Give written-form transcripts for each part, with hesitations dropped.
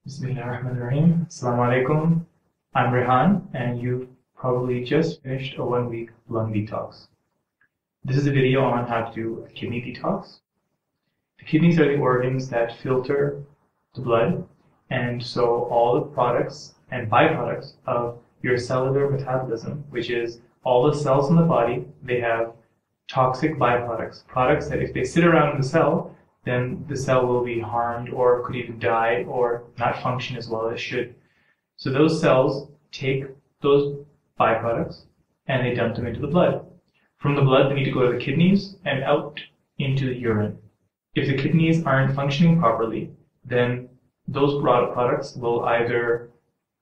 Bismillahirrahmanirrahim. Assalamu alaikum. I'm Rehan, and you've probably just finished a 1-week lung detox. This is a video on how to do a kidney detox. The kidneys are the organs that filter the blood, and so all the products and byproducts of your cellular metabolism, which is all the cells in the body, they have toxic byproducts, products that if they sit around in the cell, then the cell will be harmed or could even die or not function as well as it should. So those cells take those byproducts and they dump them into the blood. From the blood, they need to go to the kidneys and out into the urine. If the kidneys aren't functioning properly, then those products will either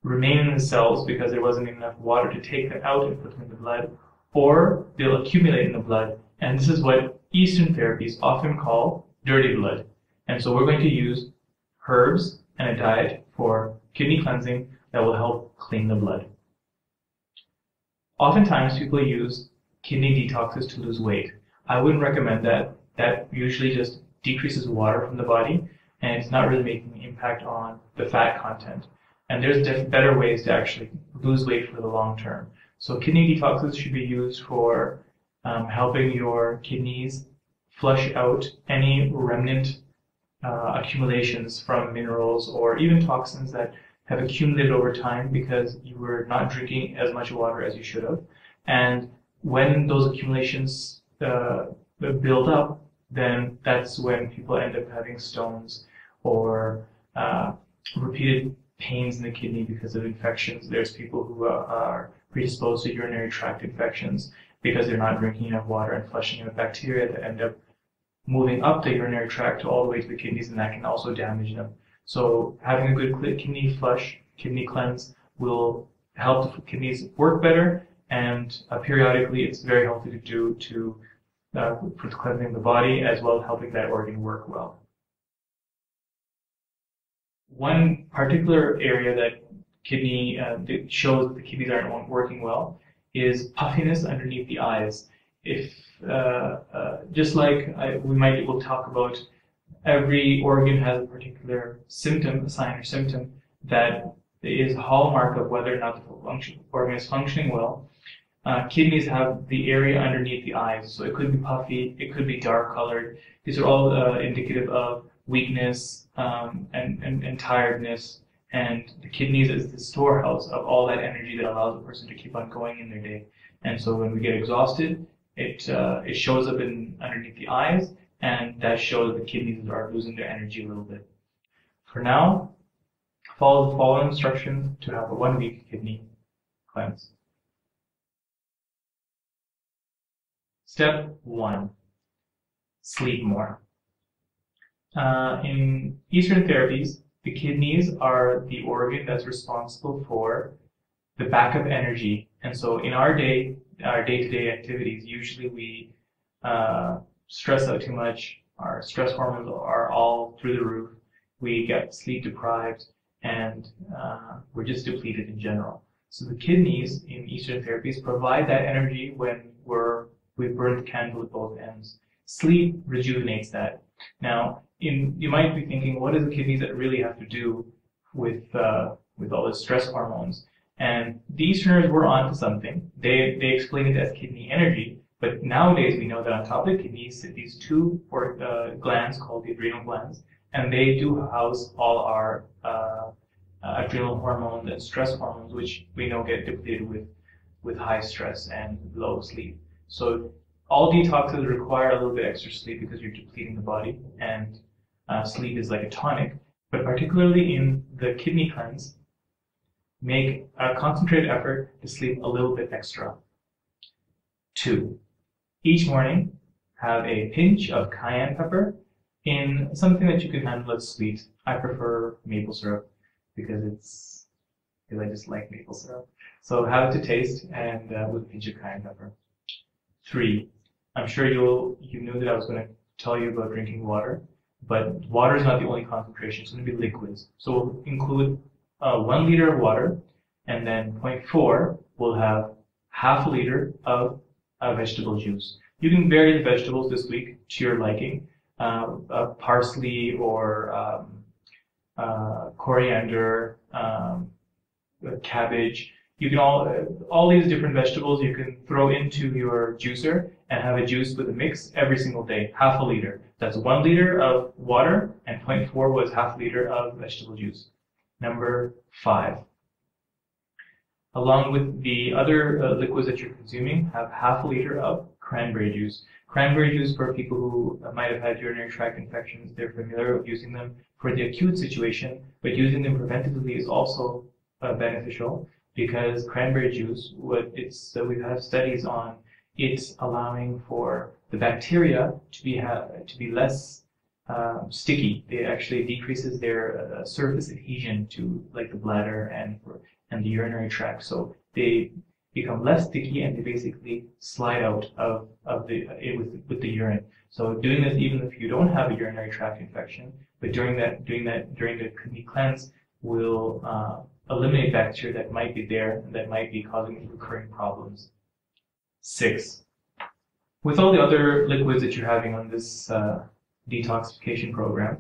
remain in the cells because there wasn't enough water to take them out and put them in the blood, or they'll accumulate in the blood. And this is what Eastern therapies often call dirty blood. And so we're going to use herbs and a diet for kidney cleansing that will help clean the blood. Oftentimes people use kidney detoxes to lose weight. I wouldn't recommend that. That usually just decreases water from the body and it's not really making an impact on the fat content. And there's better ways to actually lose weight for the long term. So kidney detoxes should be used for helping your kidneys flush out any remnant accumulations from minerals or even toxins that have accumulated over time because you were not drinking as much water as you should have. And when those accumulations build up, then that's when people end up having stones or repeated pains in the kidney because of infections. There's people who are predisposed to urinary tract infections because they're not drinking enough water and flushing out bacteria that end up moving up the urinary tract all the way to the kidneys, and that can also damage them. So having a good clean cleanse will help the kidneys work better, and periodically it's very healthy to do for cleansing the body as well as helping that organ work well. One particular area that shows that the kidneys aren't working well is puffiness underneath the eyes. If just like we'll talk about, every organ has a particular symptom, a sign or symptom that is a hallmark of whether or not the organ is functioning well. Kidneys have the area underneath the eyes, so it could be puffy, it could be dark colored. These are all indicative of weakness and tiredness, and the kidneys is the storehouse of all that energy that allows a person to keep on going in their day. And so when we get exhausted, it shows up underneath the eyes, and that shows that the kidneys are losing their energy a little bit. For now, follow the following instructions to have a 1-week kidney cleanse. Step 1, sleep more. In Eastern therapies, the kidneys are the organ that's responsible for the backup energy. And so in our day-to-day activities, usually we stress out too much, our stress hormones are all through the roof, we get sleep deprived, and we're just depleted in general. So the kidneys in Eastern therapies provide that energy when we've burned the candle at both ends. Sleep rejuvenates that. Now, you might be thinking, what does the kidneys really have to do with all the stress hormones? And the Easterners were onto something. They explain it as kidney energy, but nowadays we know that on top of the kidneys sit these two glands called the adrenal glands, and they do house all our adrenal hormones and stress hormones, which we know get depleted with high stress and low sleep. So all detoxes require a little bit extra sleep because you're depleting the body, and sleep is like a tonic. But particularly in the kidney cleanse, make a concentrated effort to sleep a little bit extra. 2, each morning have a pinch of cayenne pepper in something that you can handle as sweet. I prefer maple syrup because I just like maple syrup. So have it to taste, and with a pinch of cayenne pepper. 3, I'm sure you knew that I was going to tell you about drinking water, but water is not the only concentration. It's going to be liquids. So we'll include 1 liter of water, and then 0.4 will have half a liter of vegetable juice. You can vary the vegetables this week to your liking. Parsley or coriander, cabbage. You can all these different vegetables you can throw into your juicer and have a juice with a mix every single day, half a liter. That's 1 liter of water, and 0.4 was half a liter of vegetable juice. Number 5. Along with the other liquids that you're consuming, have half a liter of cranberry juice. Cranberry juice, for people who might have had urinary tract infections, they're familiar with using them for the acute situation, but using them preventively is also beneficial, because cranberry juice, we have studies on it allowing for the bacteria to be less sticky. It actually decreases their surface adhesion to like the bladder and the urinary tract, so they become less sticky and they basically slide out with the urine. So doing this even if you don't have a urinary tract infection, but during the kidney cleanse will eliminate bacteria that might be there and that might be causing recurring problems. 6. With all the other liquids that you're having on this detoxification program,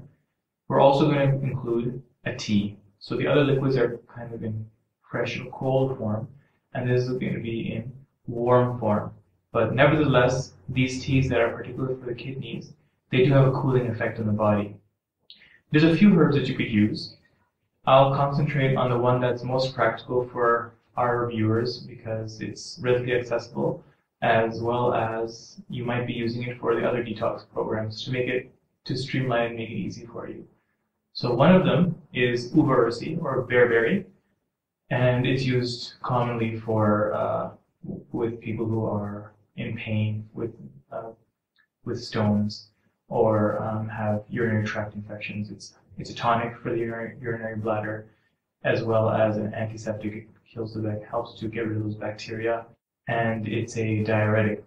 we're also going to include a tea. So the other liquids are kind of in fresh and cold form, and this is going to be in warm form. But nevertheless, these teas that are particular for the kidneys, they do have a cooling effect on the body. There's a few herbs that you could use. I'll concentrate on the one that's most practical for our viewers because it's readily accessible, as well as you might be using it for the other detox programs to streamline and make it easy for you. So one of them is uva ursi, or bearberry, and it's used commonly for with people who are in pain with stones or have urinary tract infections. It's a tonic for the urinary bladder, as well as an antiseptic. It helps to get rid of those bacteria, and it's a diuretic.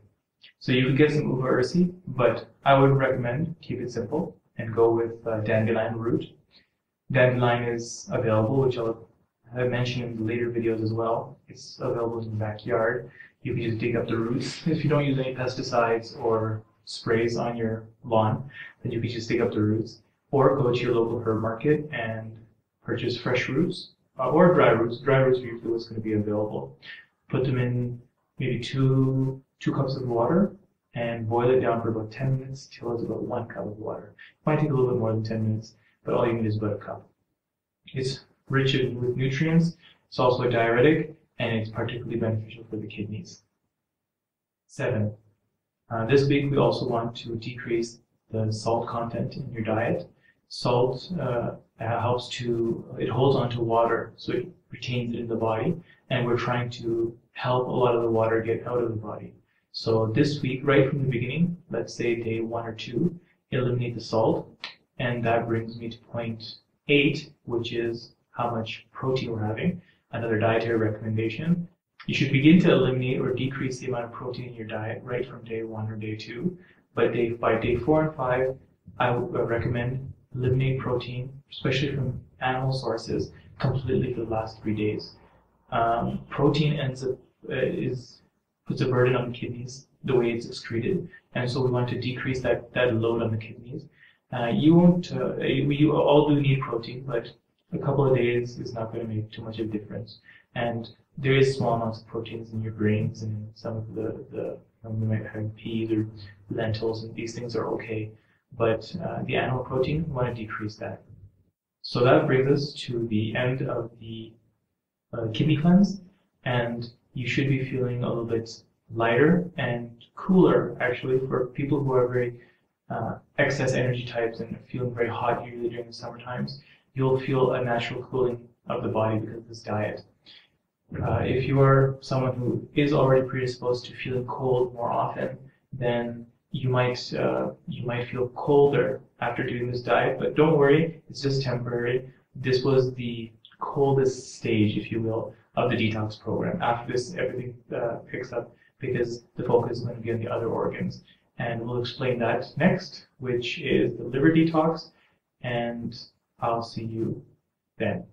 So you could get some uva ursi, but I would recommend keep it simple and go with dandelion root. Dandelion is available, which I'll mention in the later videos as well. It's available in the backyard. You can just dig up the roots. If you don't use any pesticides or sprays on your lawn, then you can just dig up the roots, or go to your local herb market and purchase fresh roots or dry roots. Dry roots are usually what's going to be available. Put them in maybe two cups of water and boil it down for about 10 minutes till it's about 1 cup of water. It might take a little bit more than 10 minutes, but all you need is about a cup. It's rich with nutrients. It's also a diuretic, and it's particularly beneficial for the kidneys. 7. This week we also want to decrease the salt content in your diet. Salt it holds onto water, so it retains it in the body, and we're trying to help a lot of the water get out of the body. So this week, right from the beginning, let's say day 1 or 2, eliminate the salt, and that brings me to point 8, which is how much protein we're having. Another dietary recommendation. You should begin to eliminate or decrease the amount of protein in your diet right from day 1 or day 2. But by day 4 and 5, I would recommend eliminate protein, especially from animal sources, completely for the last 3 days. Protein puts a burden on the kidneys the way it's excreted, and so we want to decrease that load on the kidneys. You all do need protein, but a couple of days is not going to make too much of a difference. And there is small amounts of proteins in your grains, and some of we might have peas or lentils, and these things are okay. But the animal protein, we want to decrease that. So that brings us to the end of the kidney cleanse, and you should be feeling a little bit lighter and cooler, actually, for people who are very excess energy types and feeling very hot usually during the summer times. You'll feel a natural cooling of the body because of this diet. If you are someone who is already predisposed to feeling cold more often, then you might feel colder after doing this diet, but don't worry, it's just temporary. This was the coldest stage, if you will, of the detox program. After this, everything picks up because the focus is going to be on the other organs. And we'll explain that next, which is the liver detox, and I'll see you then.